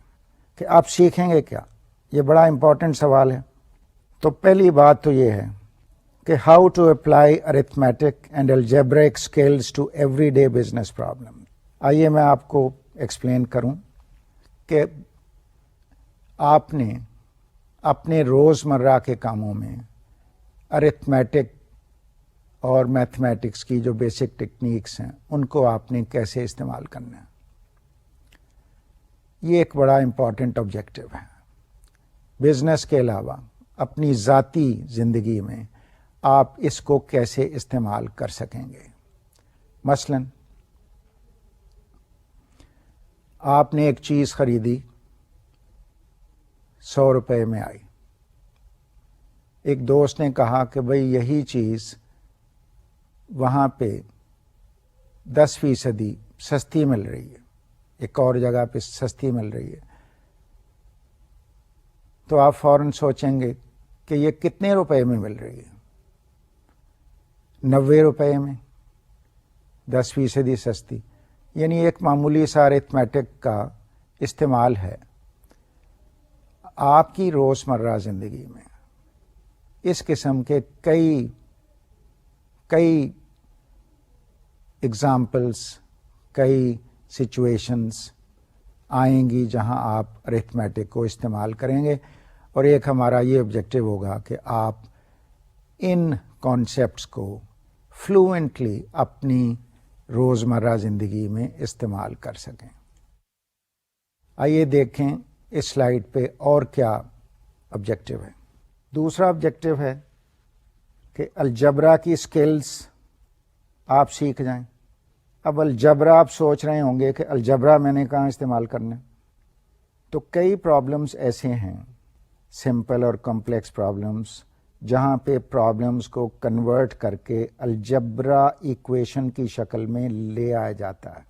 کہ آپ سیکھیں گے کیا؟ یہ بڑا امپورٹنٹ سوال ہے. تو پہلی بات تو یہ ہے کہ how to apply arithmetic and algebraic skills to everyday business problem. آئیے میں آپ کو ایکسپلین کروں کہ آپ نے اپنے روزمرہ کے کاموں میں ارتھمیٹک اور میتھمیٹکس کی جو بیسک ٹیکنیکس ہیں ان کو آپ نے کیسے استعمال کرنا ہے. یہ ایک بڑا امپورٹنٹ آبجیکٹو ہے. بزنس کے علاوہ اپنی ذاتی زندگی میں آپ اس کو کیسے استعمال کر سکیں گے. مثلاً آپ نے ایک چیز خریدی، 100 روپے میں آئی. ایک دوست نے کہا کہ بھئی یہی چیز وہاں پہ 10% سستی مل رہی ہے، ایک اور جگہ پہ سستی مل رہی ہے. تو آپ فوراً سوچیں گے کہ یہ کتنے روپے میں مل رہی ہے؟ 90 روپے میں، 10% سستی. یعنی ایک معمولی سا ارتھمیٹک کا استعمال ہے. آپ کی روزمرہ زندگی میں اس قسم کے کئی ایگزامپلس، کئی سچویشنز آئیں گی جہاں آپ ارتھمیٹک کو استعمال کریں گے. اور ایک ہمارا یہ آبجیکٹو ہوگا کہ آپ ان کانسیپٹس کو فلوئنٹلی اپنی روزمرہ زندگی میں استعمال کر سکیں. آئیے دیکھیں اس سلائیڈ پہ اور کیا آبجیکٹو ہے. دوسرا آبجیکٹو ہے کہ الجبرا کی سکلز آپ سیکھ جائیں. اب الجبرا آپ سوچ رہے ہوں گے کہ الجبرا میں نے کہاں استعمال کرنا ہے. تو کئی پرابلمس ایسے ہیں، سمپل اور کمپلیکس پرابلمس، جہاں پہ پرابلمس کو کنورٹ کر کے الجبرا ایکویشن کی شکل میں لے آیا جاتا ہے،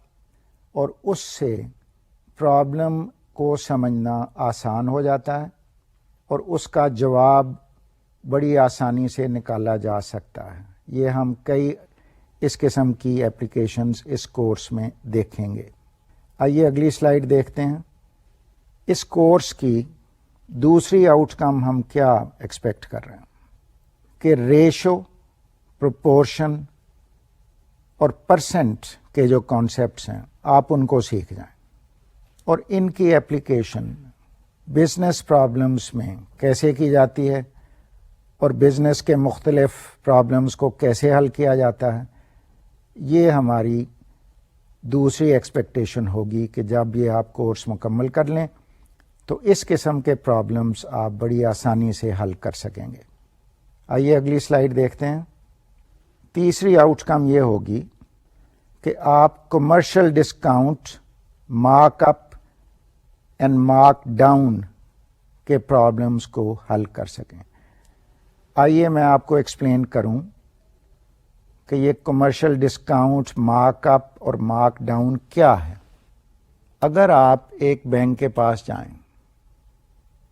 اور اس سے پرابلم کو سمجھنا آسان ہو جاتا ہے اور اس کا جواب بڑی آسانی سے نکالا جا سکتا ہے. یہ ہم کئی اس قسم کی اپلیکیشنز اس کورس میں دیکھیں گے. آئیے اگلی سلائیڈ دیکھتے ہیں. اس کورس کی دوسری آؤٹ کم ہم کیا ایکسپیکٹ کر رہے ہیں کہ ریشو، پروپورشن اور پرسنٹ کے جو کانسیپٹس ہیں آپ ان کو سیکھ جائیں، اور ان کی اپلیکیشن بزنس پرابلمس میں کیسے کی جاتی ہے اور بزنس کے مختلف پرابلمس کو کیسے حل کیا جاتا ہے. یہ ہماری دوسری ایکسپیکٹیشن ہوگی کہ جب یہ آپ کورس مکمل کر لیں تو اس قسم کے پرابلمس آپ بڑی آسانی سے حل کر سکیں گے. آئیے اگلی سلائیڈ دیکھتے ہیں. تیسری آؤٹ کم یہ ہوگی کہ آپ commercial discount, mark up and mark down کے پرابلمس کو حل کر سکیں. آئیے میں آپ کو ایکسپلین کروں کہ یہ کمرشل ڈسکاؤنٹ، مارک اپ اور مارک ڈاؤن کیا ہے. اگر آپ ایک بینک کے پاس جائیں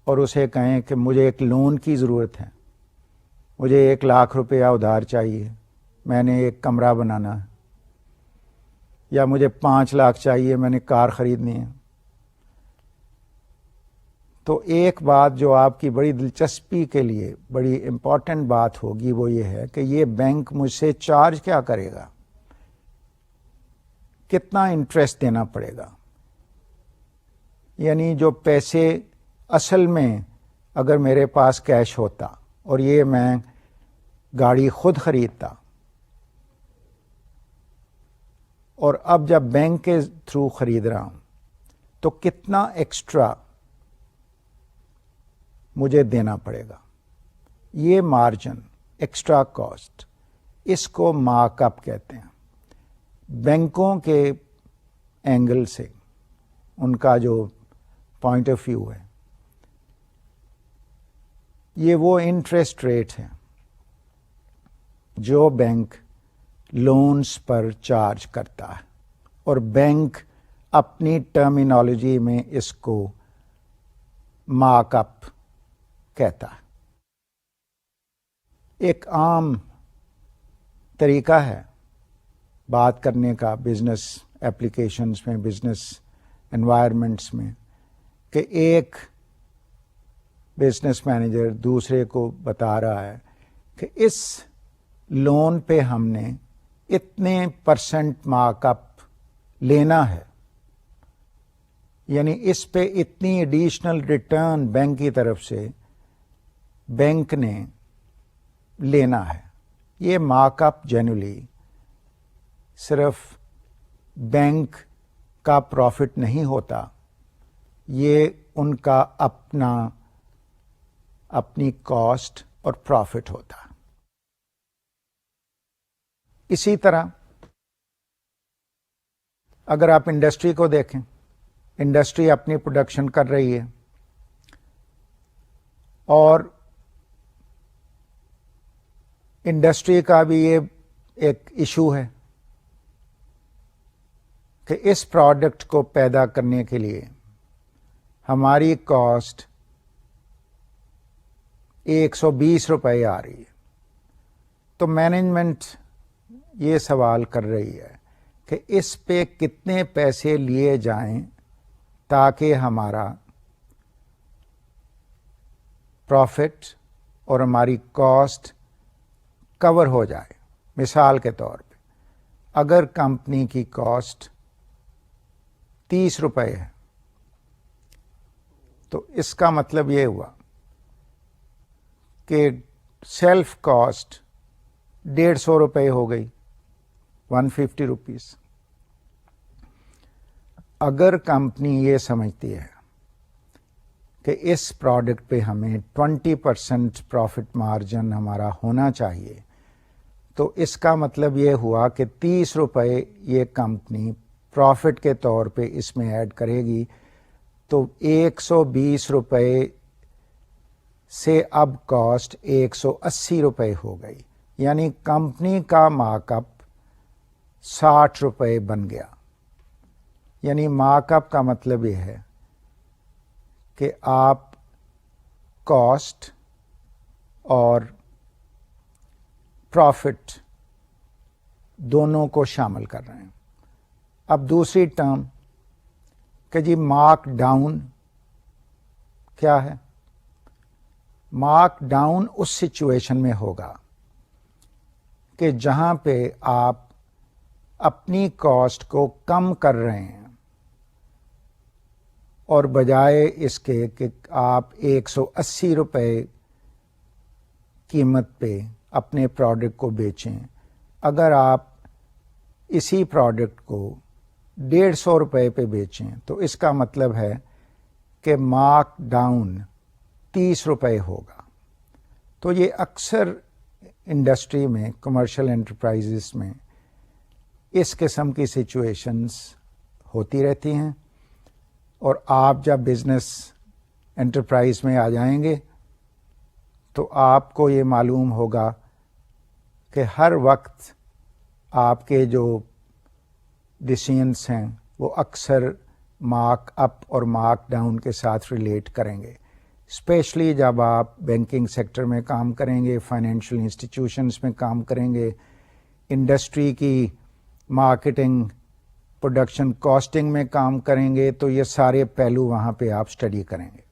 اور اسے کہیں کہ مجھے ایک لون کی ضرورت ہے، مجھے 1,00,000 روپیہ ادھار چاہیے، میں نے ایک کمرہ بنانا ہے، یا مجھے 5,00,000 چاہیے، میں نے کار خریدنی ہے، تو ایک بات جو آپ کی بڑی دلچسپی کے لیے بڑی امپورٹنٹ بات ہوگی وہ یہ ہے کہ یہ بینک مجھ سے چارج کیا کرے گا، کتنا انٹرسٹ دینا پڑے گا. یعنی جو پیسے اصل میں اگر میرے پاس کیش ہوتا اور یہ میں گاڑی خود خریدتا، اور اب جب بینک کے تھرو خرید رہا ہوں تو کتنا ایکسٹرا مجھے دینا پڑے گا. یہ مارجن، ایکسٹرا کاسٹ، اس کو مارک اپ کہتے ہیں. بینکوں کے اینگل سے ان کا جو پوائنٹ آف ویو ہے، یہ وہ انٹرسٹ ریٹ ہے جو بینک لونز پر چارج کرتا ہے، اور بینک اپنی ٹرمینالوجی میں اس کو مارک اپ کہتا ہے. ایک عام طریقہ ہے بات کرنے کا بزنس ایپلیکیشنز میں، بزنس انوائرمنٹس میں، کہ ایک بزنس مینیجر دوسرے کو بتا رہا ہے کہ اس لون پہ ہم نے اتنے % مارک اپ لینا ہے، یعنی اس پہ اتنی ایڈیشنل ریٹرن بینک کی طرف سے بینک نے لینا ہے. یہ مارک اپ جنرلی صرف بینک کا پروفٹ نہیں ہوتا، یہ ان کا اپنی کاسٹ اور پروفٹ ہوتا. اسی طرح اگر آپ انڈسٹری کو دیکھیں، انڈسٹری اپنی پروڈکشن کر رہی ہے اور انڈسٹری کا بھی یہ ایک ایشو ہے کہ اس پروڈکٹ کو پیدا کرنے کے لیے ہماری کاسٹ 120 روپے آ رہی ہے. تو مینجمنٹ یہ سوال کر رہی ہے کہ اس پہ کتنے پیسے لیے جائیں تاکہ ہمارا پروفٹ اور ہماری کاسٹ کور ہو جائے. مثال کے طور پہ اگر کمپنی کی کاسٹ 30 روپے ہے تو اس کا مطلب یہ ہوا کہ سیلف کاسٹ 150 روپے ہو گئی، 150 روپیز. اگر کمپنی یہ سمجھتی ہے کہ اس پروڈکٹ پہ ہمیں 20% پروفٹ مارجن ہمارا ہونا چاہیے، تو اس کا مطلب یہ ہوا کہ 30 روپے یہ کمپنی پروفٹ کے طور پہ اس میں ایڈ کرے گی. تو 120 روپے سے اب کاسٹ 180 روپے ہو گئی، یعنی کمپنی کا مارک اپ 60 روپے بن گیا. یعنی مارک اپ کا مطلب یہ ہے کہ آپ کاسٹ اور پروفٹ دونوں کو شامل کر رہے ہیں. اب دوسری ٹرم کہ جی مارک ڈاؤن کیا ہے؟ مارک ڈاؤن اس سچویشن میں ہوگا کہ جہاں پہ آپ اپنی کاسٹ کو کم کر رہے ہیں اور بجائے اس کے کہ آپ 180 روپے قیمت پہ اپنے پروڈکٹ کو بیچیں، اگر آپ اسی پروڈکٹ کو 150 روپے پہ بیچیں تو اس کا مطلب ہے کہ مارک ڈاؤن 30 روپے ہوگا. تو یہ اکثر انڈسٹری میں، کمرشل انٹرپرائزز میں اس قسم کی سچویشنز ہوتی رہتی ہیں. اور آپ جب بزنس انٹرپرائز میں آ جائیں گے تو آپ کو یہ معلوم ہوگا کہ ہر وقت آپ کے جو ڈیسیژنس ہیں وہ اکثر مارک اپ اور مارک ڈاؤن کے ساتھ ریلیٹ کریں گے، اسپیشلی جب آپ بینکنگ سیکٹر میں کام کریں گے، فائنینشیل انسٹیٹیوشنس میں کام کریں گے، انڈسٹری کی مارکیٹنگ، پروڈکشن، کاسٹنگ میں کام کریں گے، تو یہ سارے پہلو وہاں پہ آپ اسٹڈی کریں گے.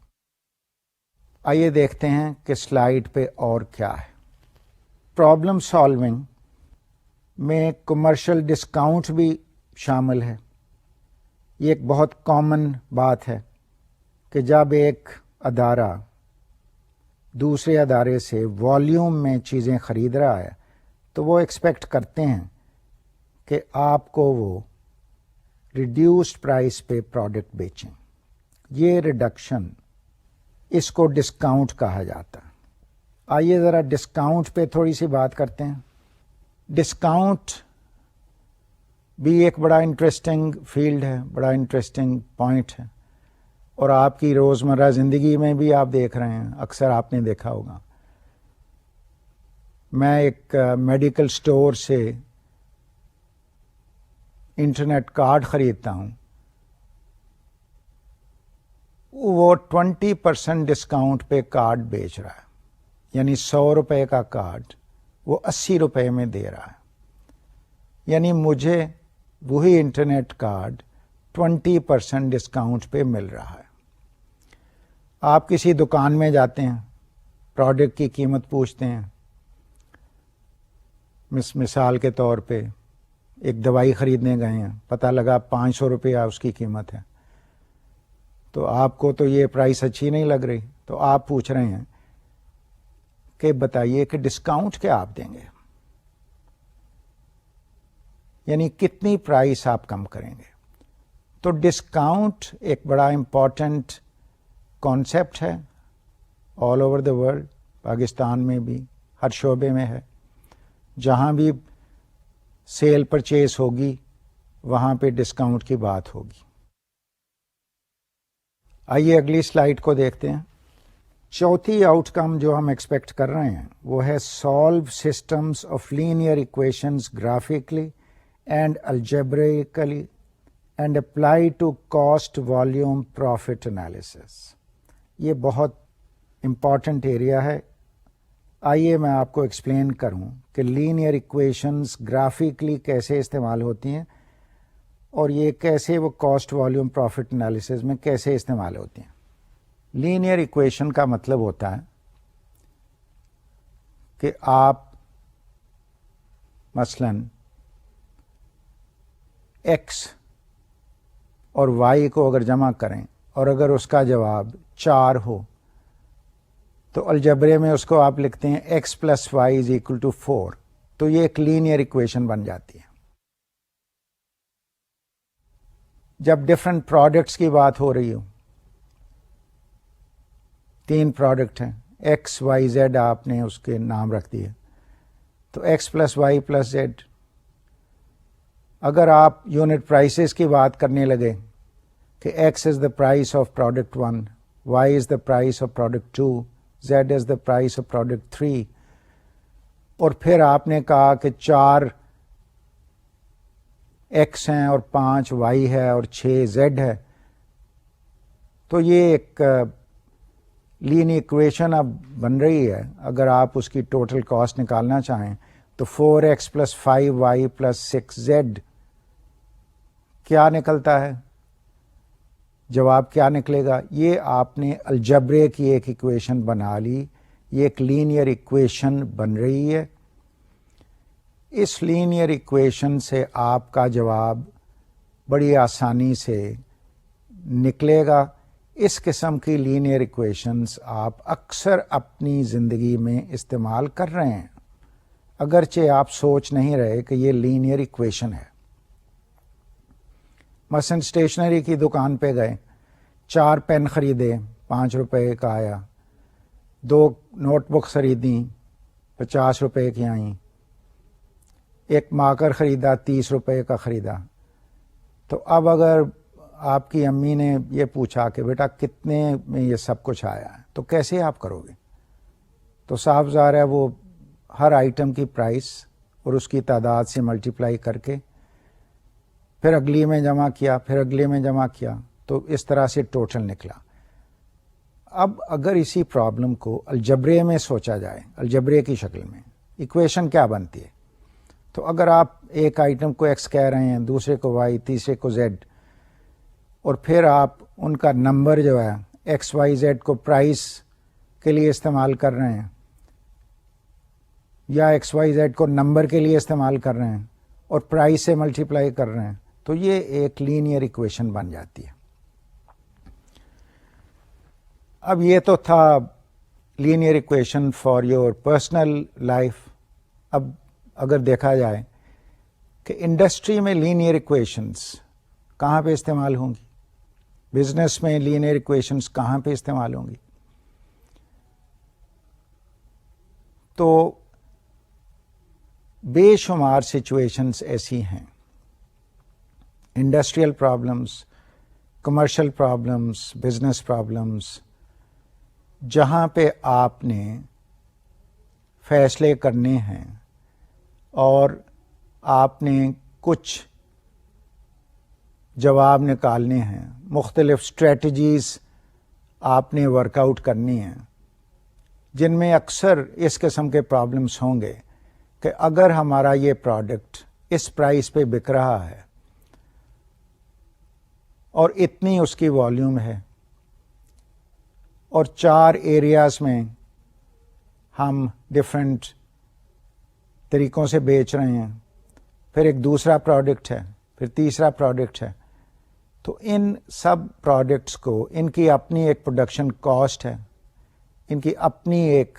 آئیے دیکھتے ہیں کہ سلائیڈ پہ اور کیا ہے. پرابلم سالونگ میں کمرشل ڈسکاؤنٹ بھی شامل ہے. یہ ایک بہت کامن بات ہے کہ جب ایک ادارہ دوسرے ادارے سے والیوم میں چیزیں خرید رہا ہے تو وہ ایکسپیکٹ کرتے ہیں کہ آپ کو وہ ریڈیوسڈ پرائس پہ پروڈکٹ بیچیں. یہ ریڈکشن اس کو ڈسکاؤنٹ کہا جاتا ہے. آئیے ذرا ڈسکاؤنٹ پہ تھوڑی سی بات کرتے ہیں. ڈسکاؤنٹ بھی ایک بڑا انٹرسٹنگ فیلڈ ہے، بڑا انٹرسٹنگ پوائنٹ ہے، اور آپ کی روزمرہ زندگی میں بھی آپ دیکھ رہے ہیں، اکثر آپ نے دیکھا ہوگا. میں ایک میڈیکل اسٹور سے انٹرنیٹ کارڈ خریدتا ہوں، وہ 20% ڈسکاؤنٹ پہ کارڈ بیچ رہا ہے، یعنی 100 روپے کا کارڈ وہ 80 روپے میں دے رہا ہے. یعنی مجھے وہی انٹرنیٹ کارڈ 20% ڈسکاؤنٹ پہ مل رہا ہے. آپ کسی دکان میں جاتے ہیں، پروڈکٹ کی قیمت پوچھتے ہیں. مثال کے طور پہ ایک دوائی خریدنے گئے ہیں، پتہ لگا 500 روپیہ اس کی قیمت ہے، تو آپ کو تو یہ پرائس اچھی نہیں لگ رہی، تو آپ پوچھ رہے ہیں کہ بتائیے کہ ڈسکاؤنٹ کیا آپ دیں گے، یعنی کتنی پرائس آپ کم کریں گے. تو ڈسکاؤنٹ ایک بڑا امپورٹنٹ کانسیپٹ ہے all over the world, Pakistan میں بھی ہر شعبے میں ہے. جہاں بھی سیل پرچیز ہوگی وہاں پہ ڈسکاؤنٹ کی بات ہوگی. آئیے اگلی سلائیڈ کو دیکھتے ہیں. چوتھی آؤٹ کم جو ہم ایکسپیکٹ کر رہے ہیں وہ ہے solve systems of linear equations graphically and algebraically and apply to cost volume profit analysis. یہ بہت امپورٹنٹ ایریا ہے. آئیے میں آپ کو ایکسپلین کروں کہ لینئر ایکویشنز گرافکلی کیسے استعمال ہوتی ہیں اور یہ کیسے وہ کاسٹ والیوم پروفٹ انالیسس میں کیسے استعمال ہوتی ہیں. لینئر ایکویشن کا مطلب ہوتا ہے کہ آپ مثلاً ایکس اور وائی کو اگر جمع کریں اور اگر اس کا جواب 4 ہو تو الجبرے میں اس کو آپ لکھتے ہیں x plus y is equal to 4. تو یہ ایک لینئر ایکویشن بن جاتی ہے. جب ڈفرینٹ پروڈکٹس کی بات ہو رہی ہو، 3 پروڈکٹ ہیں، ایکس وائی زیڈ آپ نے اس کے نام رکھ دیے، تو x plus y plus z. اگر آپ یونٹ پرائسز کی بات کرنے لگے کہ x is the price of product 1، y is the price of product 2، z is the price of product 3، اور پھر آپ نے کہا کہ 4 ایکس ہیں اور 5 وائی ہے اور 6 زیڈ ہے، تو یہ ایک لینئر ایکویشن اب بن رہی ہے. اگر آپ اس کی ٹوٹل کاسٹ نکالنا چاہیں تو 4x plus 5y plus 6z کیا نکلتا ہے، جواب کیا نکلے گا. یہ آپ نے الجبرے کی ایک ایکویشن بنا لی، یہ ایک لینئر ایکویشن بن رہی ہے. اس لینئر ایکویشن سے آپ کا جواب بڑی آسانی سے نکلے گا. اس قسم کی لینئر ایکویشنز آپ اکثر اپنی زندگی میں استعمال کر رہے ہیں، اگرچہ آپ سوچ نہیں رہے کہ یہ لینئر ایکویشن ہے. مثلا اسٹیشنری کی دکان پہ گئے، 4 پین خریدے، 5 روپے کا آیا. 2 نوٹ بک خریدیں، 50 روپے کی آئیں. ایک مارکر خریدا، 30 روپے کا خریدا. تو اب اگر آپ کی امی نے یہ پوچھا کہ بیٹا کتنے میں یہ سب کچھ آیا ہے تو کیسے آپ کرو گے؟ تو صاف ظاہر ہے وہ ہر آئٹم کی پرائس اور اس کی تعداد سے ملٹیپلائی کر کے پھر اگلی میں جمع کیا، پھر اگلے میں جمع کیا، تو اس طرح سے ٹوٹل نکلا. اب اگر اسی پرابلم کو الجبرے میں سوچا جائے، الجبرے کی شکل میں، ایکویشن کیا بنتی ہے؟ تو اگر آپ ایک آئٹم کو ایکس کہہ رہے ہیں، دوسرے کو وائی، تیسرے کو زیڈ، اور پھر آپ ان کا نمبر جو ہے ایکس وائی زیڈ کو پرائس کے لیے استعمال کر رہے ہیں یا ایکس وائی زیڈ کو نمبر کے لیے استعمال کر رہے ہیں اور پرائس سے ملٹیپلائی کر رہے ہیں، تو یہ ایک لینئر ایکویشن بن جاتی ہے. اب یہ تو تھا linear equation for your personal life. اب اگر دیکھا جائے کہ انڈسٹری میں لینئر ایکویشنز کہاں پہ استعمال ہوں گی، بزنس میں لینئر ایکویشنز کہاں پہ استعمال ہوں گی، تو بے شمار سچویشنز ایسی ہیں، industrial problems, commercial problems, business problems, جہاں پہ آپ نے فیصلے کرنے ہیں اور آپ نے کچھ جواب نکالنے ہیں، مختلف اسٹریٹجیز آپ نے ورک آؤٹ کرنی ہیں، جن میں اکثر اس قسم کے پرابلمس ہوں گے کہ اگر ہمارا یہ پروڈکٹ اس پرائس پہ بک رہا ہے اور اتنی اس کی والیوم ہے اور 4 ایریاز میں ہم ڈفرینٹ طریقوں سے بیچ رہے ہیں، پھر ایک دوسرا پروڈکٹ ہے، پھر تیسرا پروڈکٹ ہے، تو ان سب پروڈکٹس کو ان کی اپنی ایک پروڈکشن کاسٹ ہے، ان کی اپنی ایک